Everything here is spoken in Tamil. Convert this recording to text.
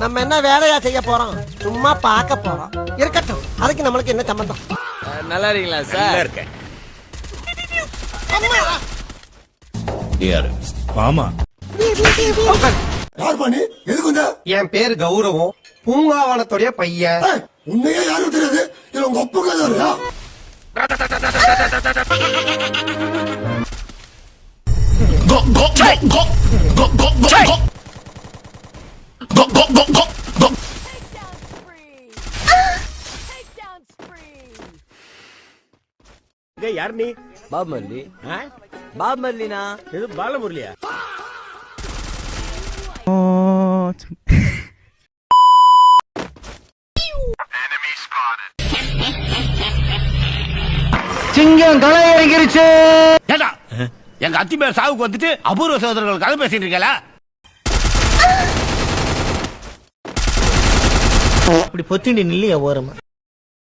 நம்ம என்ன வேலையா செய்ய போறோம்? சும்மா பார்க்க போறோம். இருக்கட்டும், அதுக்கு நம்மளுக்கு என்ன சம்பந்தம்? நல்லா இருக்கீங்களா சார்? இருக்கேன். ஆமா. யார் பண்ணி எதுக்கு வந்த? என் பேரு கௌரவம், பூங்காவனத்துடைய பையன். உன்னையே யாரும் தெரியாது. இல்ல உங்க அப்பா கதையா? யார் நீ? பாப் மல்லி. பாப் மல்லினா இது பாலமுரளியா? சிங்கம் களை இறங்கிருச்சு. ஏடா எங்க அத்தி பேர் சாவுக்கு வந்துட்டு அபூர்வ சகோதரர்கள் கதை பேசிட்டு இருக்கல. அப்படி பொத்திண்டி நில்லையா ஓரமா?